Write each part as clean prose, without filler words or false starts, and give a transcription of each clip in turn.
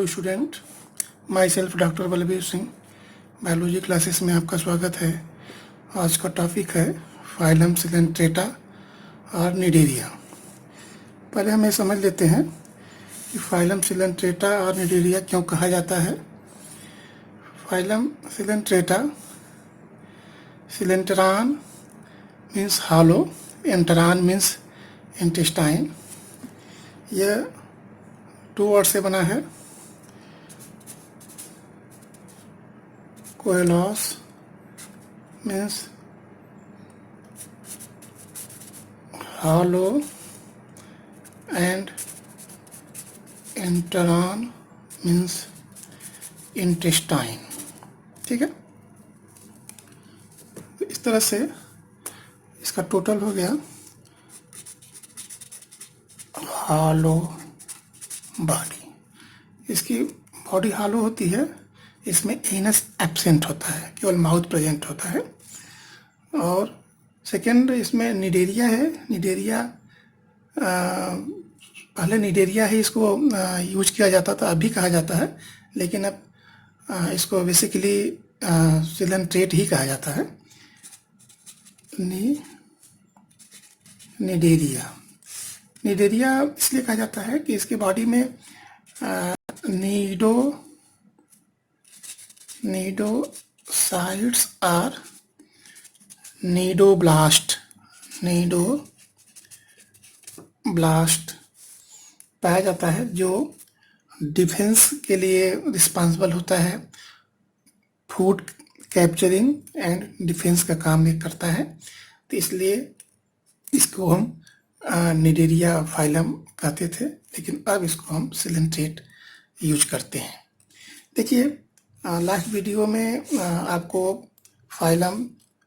Hello student, my self doctor Balbir Singh. Biology classes में आपका स्वागत है। आज का टॉपिक है फाइलम सिलेंट्रेटा और निडेरिया। पहले हम ये समझ लेते हैं कि फाइलम सिलेंट्रेटा और निडेरिया क्यों कहा जाता है। Phylum coelenterata, coelenteron means hollow, enteron means intestine. यह 2 वर्ड से बना है। कोएलॉस means hollow and enteron means intestine। ठीक है, इस तरह से इसका टोटल हो गया हॉलो बॉडी। इसकी बॉडी हॉलो होती है, इसमें एनस एब्सेंट होता है, केवल माउथ प्रेजेंट होता है। और सेकेंड इसमें निडेरिया है। निडेरिया पहले निडेरिया ही इसको यूज किया जाता था, अभी कहा जाता है, लेकिन अब इसको बेसिकली सिलेंट्रेट ही कहा जाता है। निडेरिया इसलिए कहा जाता है कि इसके बॉडी में नीडोसाइट्स आर नीडोब्लास्ट पाया जाता है, जो डिफेंस के लिए रिस्पांसिबल होता है। फूड कैप्चरिंग एंड डिफेंस का काम ये करता है, तो इसलिए इसको हम निडेरिया फाइलम कहते थे, लेकिन अब इसको हम सिलेंट्रेट यूज करते हैं। देखिए, लास्ट वीडियो में आपको फाइलम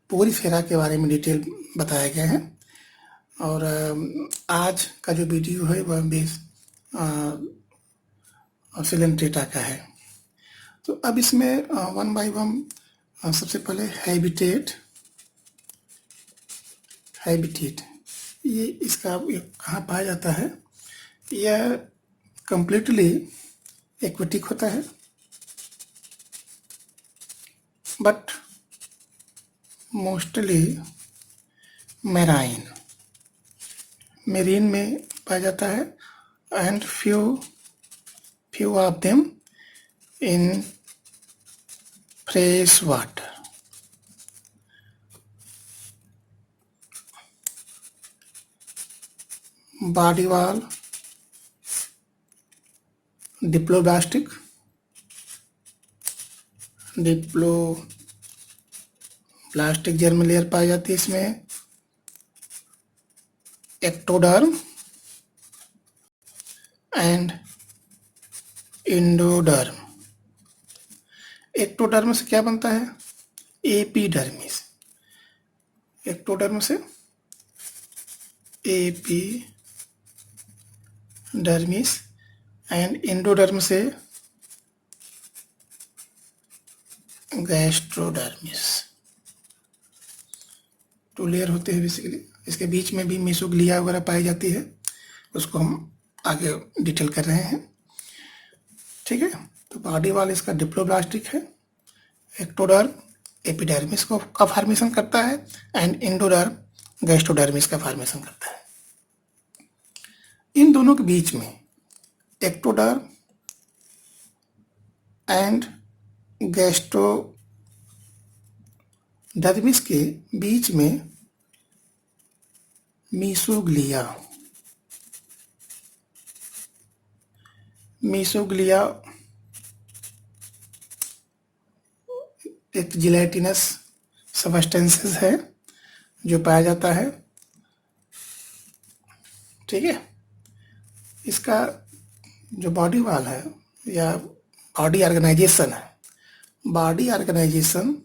पोरीफेरा के बारे में डिटेल बताया गया है, और आज का जो वीडियो है वह बेस सिलेंट्रेटा का है। तो अब इसमें वन बाय वन सबसे पहले हैबिटेट ये इसका कहाँ पाया जाता है। यह कंप्लीटली एक्वेटिक होता है, बट मोस्टली मेरीन में पाया जाता है, and few of them in fresh water। Body wall diploblastic germ layer पाई जाती है इसमें। Ectoderm and endoderm. एक्टोडर्म से क्या बनता है? एपिडर्मिस। एक्टोडर्म से एपिडर्मिस एंड इंडोडर्म से गैस्ट्रोडर्मिस। 2 लेयर होते हैं बेसिकली। इसके बीच में भी मेसोग्लिया वगैरह पाई जाती है, उसको हम आगे डिटेल कर रहे हैं। ठीक है, तो बॉडी वाल इसका डिप्लोब्लास्टिक है। एक्टोडर्म एपिडर्मिस का फॉर्मेशन करता है, एंड इंडोडर्म गैस्ट्रोडर्मिस का फॉर्मेशन करता है। इन दोनों के बीच में एक्टोडर्म एंड गैस्ट्रोडर्मिस के बीच में मीसोग्लिया एक जिलेटिनस सबस्टेंसेस है जो पाया जाता है। ठीक है, इसका जो बॉडी वाल है या बॉडी ऑर्गेनाइजेशन है, body organisation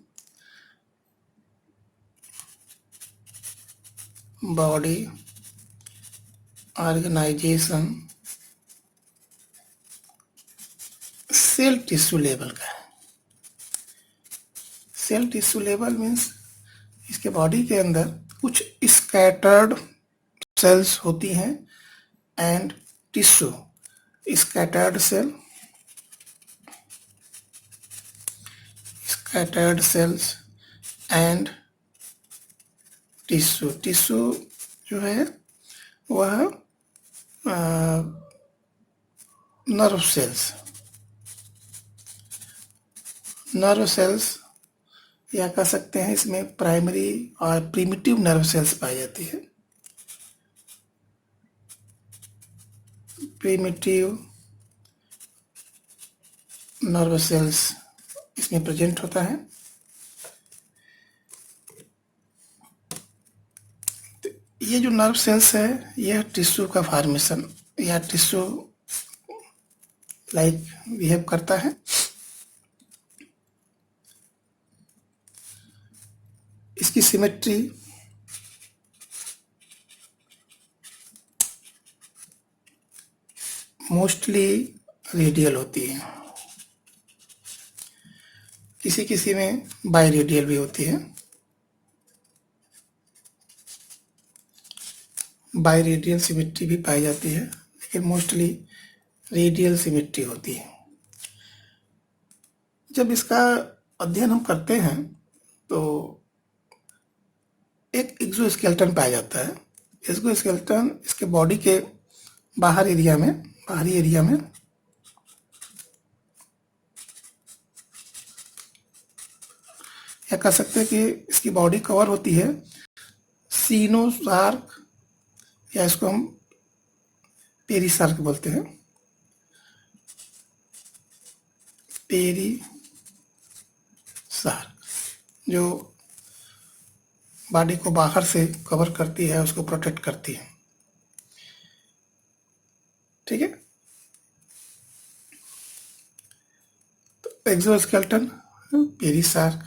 cell tissue level का है। सेल टिश्यू लेवल मीन्स इसके बॉडी के अंदर कुछ स्कैटर्ड सेल्स होती हैं and tissue, scattered cell scattered cells and tissue. Tissue जो है वह नर्व सेल्स, नर्व सेल्स या कह सकते हैं इसमें प्राइमरी और प्रिमिटिव नर्व सेल्स पाई जाती है। प्रिमिटिव नर्व सेल्स इसमें प्रेजेंट होता है। तो ये जो नर्व सेल्स है यह टिश्यू का फॉर्मेशन या टिश्यू लाइक बिहेव करता है। इसकी सिमेट्री मोस्टली रेडियल होती है, किसी किसी में बाई रेडियल भी होती है। बाई रेडियल सिमेट्री भी पाई जाती है, लेकिन मोस्टली रेडियल सिमेट्री होती है। जब इसका अध्ययन हम करते हैं तो एक एक्सोस्केलेटन पाया जाता है। एक्सोस्केलेटन इसके बॉडी के बाहरी एरिया में या कह सकते हैं कि इसकी बॉडी कवर होती है सीनोसार्क, या इसको हम पेरिसार्क बोलते हैं। पेरिसार्क जो बॉडी को बाहर से कवर करती है, उसको प्रोटेक्ट करती है। ठीक है, तो एक्सोस्केलेटन, पेरिसार्क,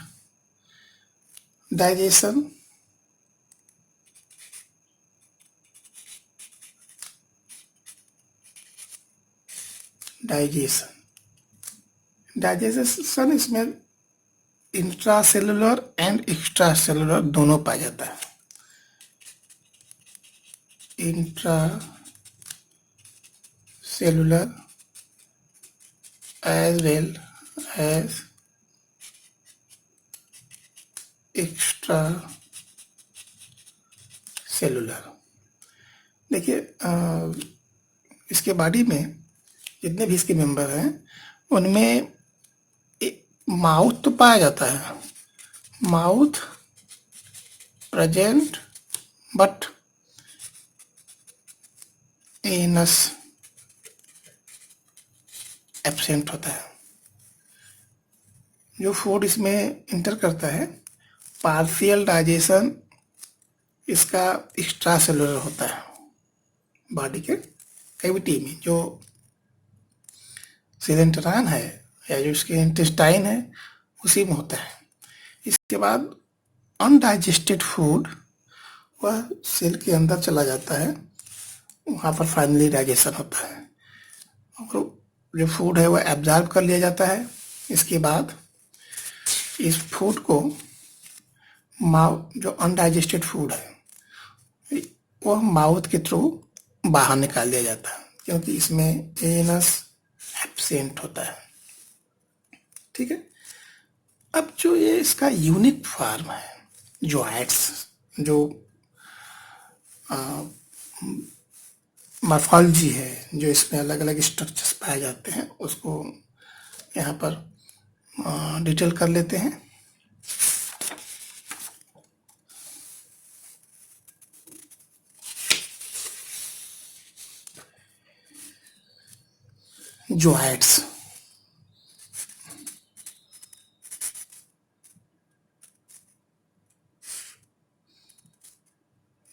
डाइजेशन, डाइजेशन इसमें इंट्रासेलुलर एंड एक्स्ट्रा सेलुलर दोनों पाया जाता है। Intra cellular as well as extra cellular. देखिए इसके बॉडी में जितने भी इसके मेंबर हैं उनमें माउथ तो पाया जाता है, mouth present, but anus absent होता है। जो फूड इसमें इंटर करता है, पार्शियल डाइजेशन इसका एक्स्ट्रा सेलुलर होता है। बॉडी के कैविटी में जो सीडेंटरान है या जो इसके इंटेस्टाइन है उसी में होता है। इसके बाद अनडाइजेस्टेड फूड वह सेल के अंदर चला जाता है, वहाँ पर फाइनली डाइजेशन होता है और जो फूड है वह एब्जॉर्ब कर लिया जाता है। इसके बाद इस फूड को जो अनडाइजेस्टेड फूड है वह माउथ के थ्रू बाहर निकाल दिया जाता है, क्योंकि इसमें एनस एब्सेंट होता है। ठीक है, अब जो ये इसका यूनिक फॉर्म है, जोइट्स, जो मॉर्फोलॉजी है, जो इसमें अलग अलग स्ट्रक्चर्स पाए जाते हैं, उसको यहाँ पर डिटेल कर लेते हैं। जोइट्स,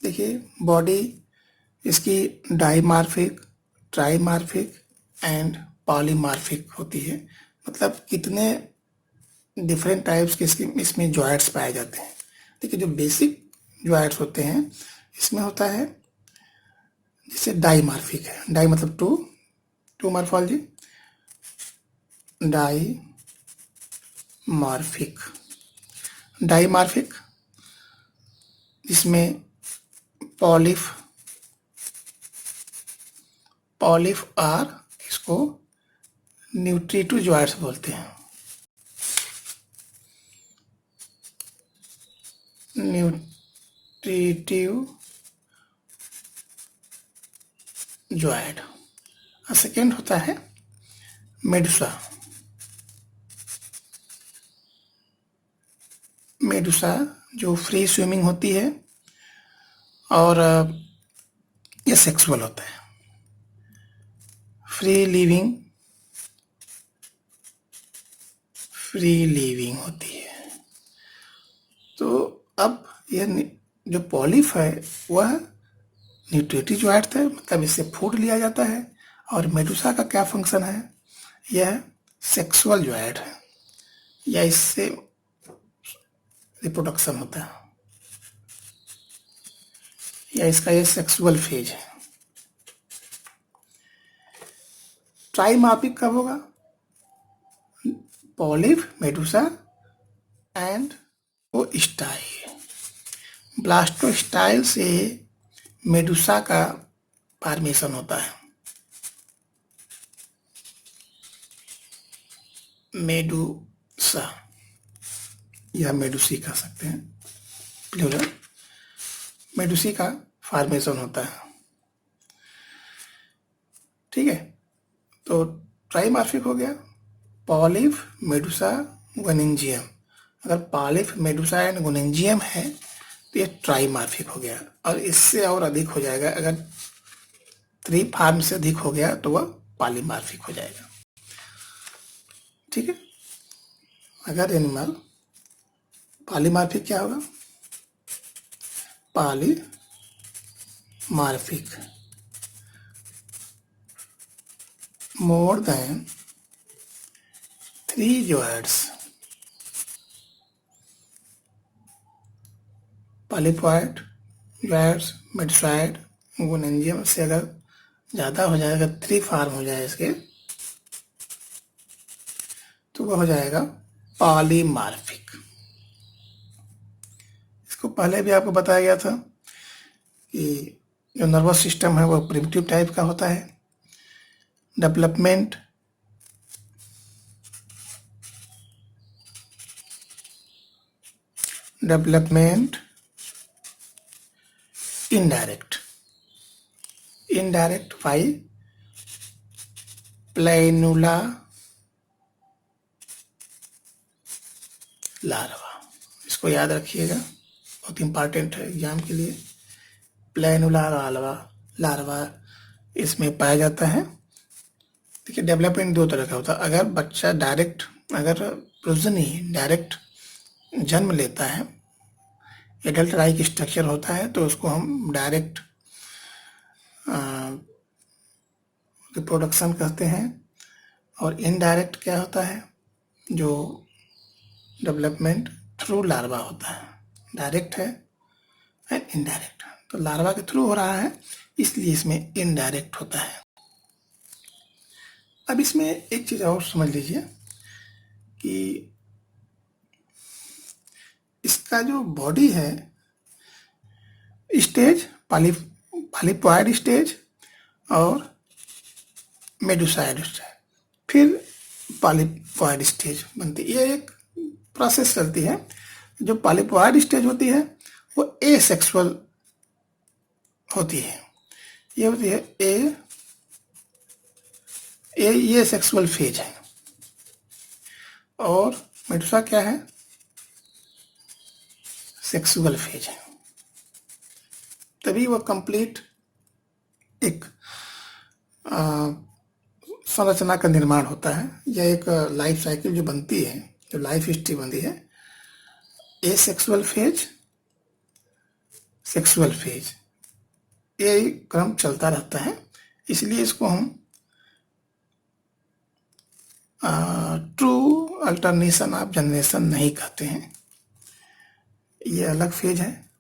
देखिए बॉडी इसकी डाइमार्फिक, ट्राइमार्फिक एंड पॉलीमार्फिक होती है। मतलब कितने डिफरेंट टाइप्स के इसमें जॉइंट्स पाए जाते हैं। देखिए जो बेसिक जॉइंट्स होते हैं इसमें होता है जैसे डाइमार्फिक है, डाई मतलब टू मॉर्फोलॉजी, डाइमार्फिक जिसमें पॉलिफ और इसको न्यूट्रीटिव जॉइंट्स बोलते हैं। न्यूट्रिटिव जोएड। और सेकेंड होता है मेडुसा। मेडुसा जो फ्री स्विमिंग होती है और ये सेक्सुअल होता है, फ्री लिविंग होती है। तो अब यह जो पॉलिप है वह न्यूट्रिटिव जोएड है, मतलब इससे फूड लिया जाता है। और मेडुसा का क्या फंक्शन है, यह सेक्सुअल जोएड है, या इससे रिप्रोडक्शन होता है, या इसका ये सेक्सुअल फेज है। ट्राइमार्फिक कब होगा, पॉलिप, मेडुसा एंड ब्लास्टोस्टाइल। ब्लास्टोस्टाइल से मेडुसा का फॉर्मेशन होता है। मेडुसा या मेडुसी कह सकते हैं, प्लूरल। मेडुसी का फॉर्मेशन होता है, ठीक है। तो ट्राइमार्फिक हो गया पॉलिप, मेडुसा, गोनिन्जियम। अगर पॉलिप, मेडुसा एंड गोनिन्जियम है तो ये ट्राइमार्फिक हो गया। और इससे और अधिक हो जाएगा, अगर 3 फॉर्म से अधिक हो गया तो वह पॉलीमार्फिक हो जाएगा, ठीक है। अगर एनिमल पॉलीमार्फिक क्या होगा, पॉलीमार्फिक मोर देन 3 जोएड्स। पॉलीपॉइड, जोएड्स, मेडुसाइड, गोनिन्जियम से अगर ज़्यादा हो जाएगा, 3 फॉर्म हो जाए इसके, तो वह हो जाएगा पॉलीमार्फिक। इसको पहले भी आपको बताया गया था कि जो नर्वस सिस्टम है वो प्रिमिटिव टाइप का होता है। Development indirect by planula larva. इसको याद रखिएगा, बहुत इंपॉर्टेंट है एग्जाम के लिए। प्लेनुला लार्वा इसमें पाया जाता है। देखिए, डेवलपमेंट 2 तरह का होता है। अगर बच्चा अगर प्रोजनी डायरेक्ट जन्म लेता है, एडल्ट लाइक स्ट्रक्चर होता है, तो उसको हम डायरेक्ट रिप्रोडक्शन कहते हैं। और इनडायरेक्ट क्या होता है, जो डेवलपमेंट थ्रू लार्वा होता है। डायरेक्ट है एंड इनडायरेक्ट, तो लार्वा के थ्रू हो रहा है, इसलिए इसमें इनडायरेक्ट होता है। अब इसमें एक चीज़ और समझ लीजिए कि इसका जो बॉडी है, स्टेज पॉलीपॉइड स्टेज और मेडुसाइड स्टेज, फिर पॉलीपॉइड स्टेज बनती है। ये एक प्रोसेस चलती है। जो पॉलीपॉइड स्टेज होती है वो एसेक्सुअल होती है। ये होती है ये सेक्सुअल फेज है। और मेडुसा क्या है, सेक्सुअल फेज है। तभी वह कंप्लीट एक संरचना का निर्माण होता है, या एक लाइफ साइकिल जो बनती है, जो लाइफ हिस्ट्री बनती है। ए सेक्सुअल फेज, सेक्सुअल फेज, ये क्रम चलता रहता है। इसलिए इसको हम ट्रू अल्टरनेशन ऑफ जनरेशन नहीं कहते हैं, ये अलग फेज है।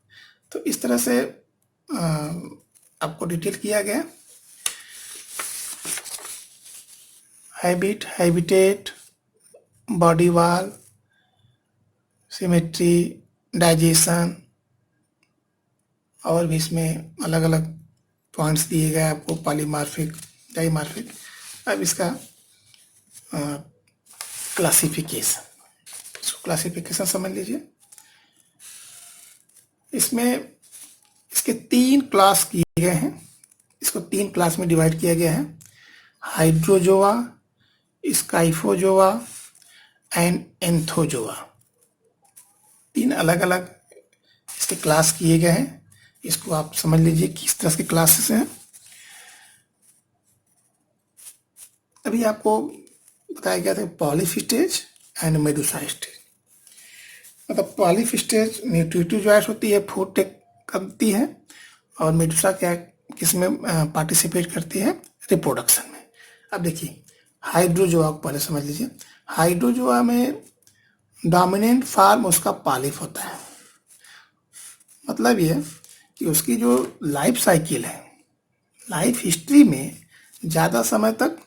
तो इस तरह से आपको डिटेल किया गया। Habitat, body wall, symmetry, digestion, और भी इसमें अलग अलग पॉइंट्स दिए गए आपको, पॉलीमार्फिक, डाइमार्फिक। अब इसका क्लासिफिकेशन समझ लीजिए। इसमें इसके 3 क्लास किए गए हैं, इसको 3 क्लास में डिवाइड किया गया है, हाइड्रोजोआ, स्काइफोजोआ एंड एंथोजोआ। 3 अलग अलग इसके क्लास किए गए हैं। इसको आप समझ लीजिए किस तरह के क्लासेस हैं। अभी आपको बताया गया था polyp stage and Medusa stage. मतलब पॉलिप स्टेज न्यूट्रिटिव ज्वाइंट होती है, फूड टेक करती है, और मेडुसा क्या किसमें पार्टिसिपेट करती है, रिप्रोडक्शन में। अब देखिए हाइड्रोजोआ को पहले समझ लीजिए। हाइड्रोजोआ में डोमिनेंट फॉर्म उसका पॉलिप होता है। मतलब ये कि उसकी जो लाइफ साइकिल है, लाइफ हिस्ट्री में ज़्यादा समय तक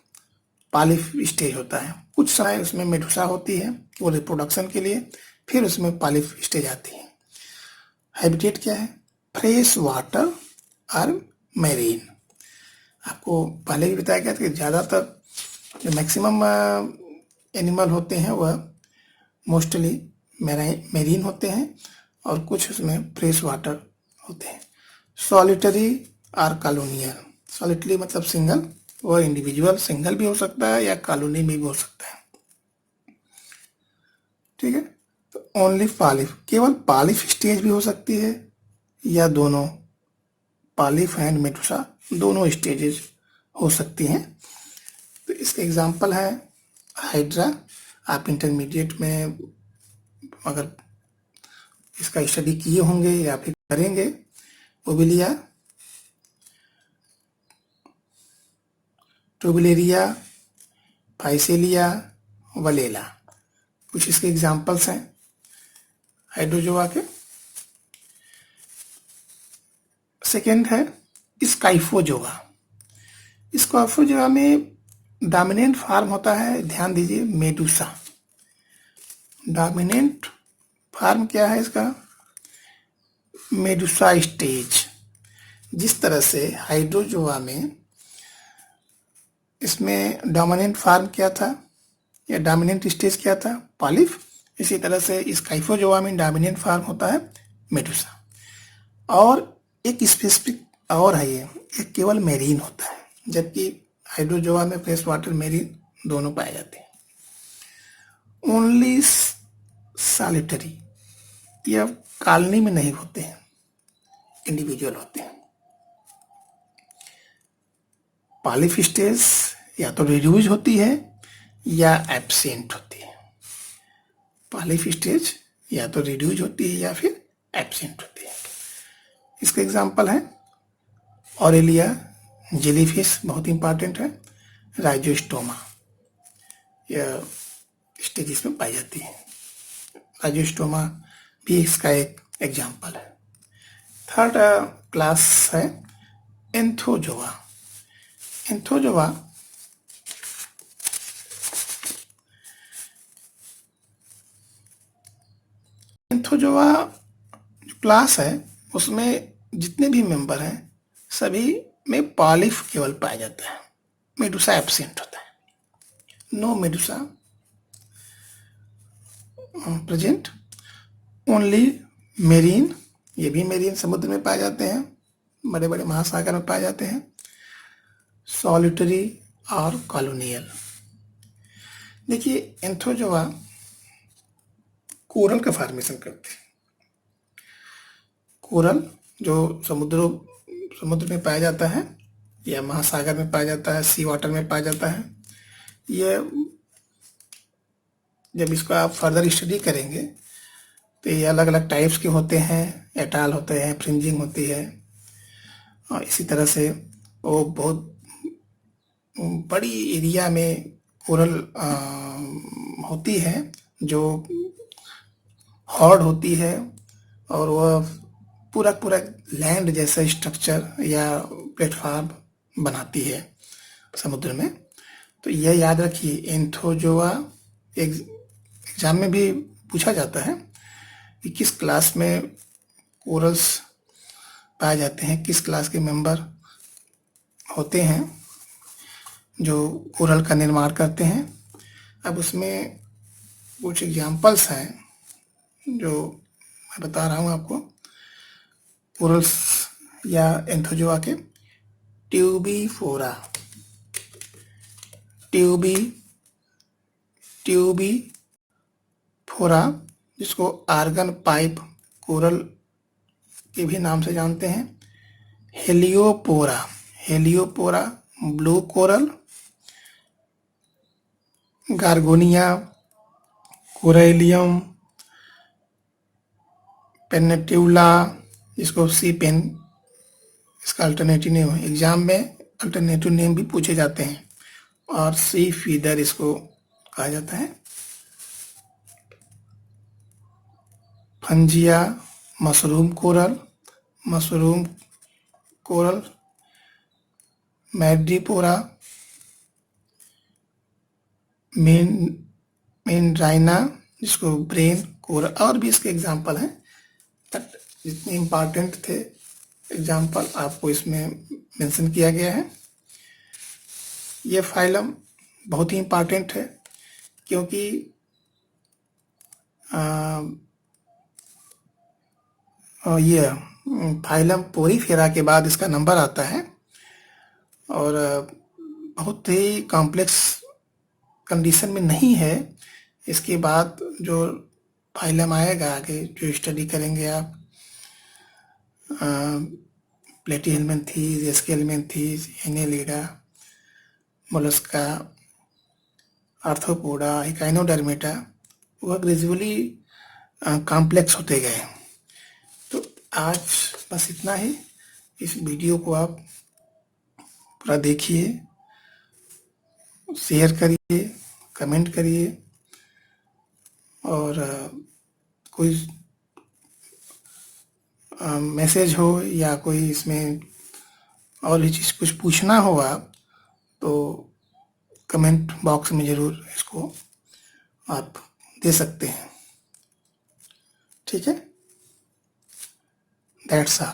पॉलिप स्टेज होता है। कुछ समय उसमें मेडुसा होती है कि वो रिप्रोडक्शन के लिए, फिर उसमें पॉलिप स्टेज आती है। हैबिटेट क्या है, फ्रेश वाटर और मैरीन। आपको पहले भी बताया गया था कि ज़्यादातर जो मैक्सिमम एनिमल होते हैं वह मोस्टली मैरीन होते हैं, और कुछ उसमें फ्रेश वाटर होते हैं। सॉलिटरी और कॉलोनियल। सॉलिटरी मतलब सिंगल, वह इंडिविजुअल सिंगल भी हो सकता है या कॉलोनी में भी हो सकता है। ठीक है, तो ओनली पॉलिप, केवल पॉलिप स्टेज भी हो सकती है या दोनों, पॉलिप एंड मेडुसा दोनों स्टेजेस हो सकती हैं। तो इसके एग्जांपल है हाइड्रा। आप इंटरमीडिएट में अगर इसका स्टडी किए होंगे या फिर करेंगे, ओबिलिया, ट्रोबिलेरिया, फाइसेलिया, वलेला, कुछ इसके एग्जांपल्स हैं हाइड्रोजोआ के। सेकेंड है स्काइफोजोआ। स्काइफोजोआ में डोमिनेंट फॉर्म होता है, ध्यान दीजिए, मेडुसा। डोमिनेंट फॉर्म क्या है इसका, मेडुसा स्टेज। जिस तरह से हाइड्रोजोआ में इसमें डोमिनेंट फॉर्म क्या था या डोमिनेंट स्टेज क्या था, पॉलिप, इसी तरह से स्काइफोजोआ में डोमिनेंट फॉर्म होता है मेडुसा। और एक स्पेसिफिक और है, ये केवल मेरीन होता है, जबकि हाइड्रोजोआ में फ्रेश वाटर मेरीन दोनों पाए जाते हैं। ओनली सॉलिटरी, ये कॉलोनी में नहीं होते हैं, इंडिविजुअल होते हैं। पॉलिप स्टेज या तो रिड्यूज होती है या एब्सेंट होती है। पॉलिप स्टेज या तो रिड्यूज होती है या फिर एब्सेंट होती है। इसका एग्जांपल है ऑरेलिया जेलीफिश, बहुत इंपॉर्टेंट है, राइजोस्टोमा, यह स्टेजेस में पाई जाती है। राइजोस्टोमा भी इसका एक एग्जांपल है। थर्ड क्लास है एंथोजोआ। एंथोजोआ एंथोजोआ जो क्लास है उसमें जितने भी मेंबर हैं सभी में पॉलिप केवल पाया जाता है, मेडुसा एब्सेंट होता है। No medusa present, only marine, ये भी मेरीन समुद्र में पाए जाते हैं, बड़े बड़े महासागर में पाए जाते हैं। सॉलिटरी और कॉलोनियल। देखिए एंथोजोआ कोरल का फॉर्मेशन करते हैं। कोरल जो समुद्र में पाया जाता है या महासागर में पाया जाता है, सी वाटर में पाया जाता है। ये जब इसको आप फर्दर स्टडी करेंगे तो ये अलग अलग टाइप्स के होते हैं, एटाल होते हैं, फ्रिंजिंग होती है, और इसी तरह से वो बहुत बड़ी एरिया में कोरल होती है जो हॉर्ड होती है, और वह पूरा पूरा लैंड जैसा स्ट्रक्चर या प्लेटफॉर्म बनाती है समुद्र में। तो यह याद रखिए, एंथोजोआ एग्जाम में भी पूछा जाता है कि किस क्लास में कोरल्स पाए जाते हैं, किस क्लास के मेंबर होते हैं जो कोरल का निर्माण करते हैं। अब उसमें कुछ एग्जाम्पल्स हैं जो मैं बता रहा हूँ आपको। कोरल्स या एंथोजोआ के ट्यूबीफोरा, ट्यूबीफोरा जिसको आर्गन पाइप कोरल के भी नाम से जानते हैं। हेलियोपोरा ब्लू कोरल, गार्गोनिया, कोरेलियम, पेनेट्यूला जिसको सी पेन इसका अल्टरनेटिव नेम है, एग्जाम में अल्टरनेटिव नेम भी पूछे जाते हैं, और सी फीडर इसको कहा जाता है। फंजिया मशरूम कोरल, मैड्रीपोरा, मेनराइना जिसको ब्रेन कोरल, और भी इसके एग्जाम्पल हैं, बट जितने इम्पॉर्टेंट थे एग्जाम्पल आपको इसमें मेंशन किया गया है। ये फाइलम बहुत ही इम्पॉर्टेंट है क्योंकि ये फाइलम पोरीफेरा के बाद इसका नंबर आता है, और बहुत ही कॉम्प्लेक्स कंडीशन में नहीं है। इसके बाद जो फाइलम आएगा आगे जो स्टडी करेंगे आप, प्लेटीहेलमिन्थीज, एस्केलमिन्थीज, एनेलिडा, मोलस्का, आर्थ्रोपोडा, इकाइनोडर्मेटा, वह ग्रेजुअली कॉम्प्लेक्स होते गए। तो आज बस इतना ही। इस वीडियो को आप पूरा देखिए, शेयर करिए, कमेंट करिए, और कोई मैसेज हो या कोई इसमें और भी चीज़ कुछ पूछना हो आप तो कमेंट बॉक्स में ज़रूर इसको आप दे सकते हैं। ठीक है, दैट्स ऑल।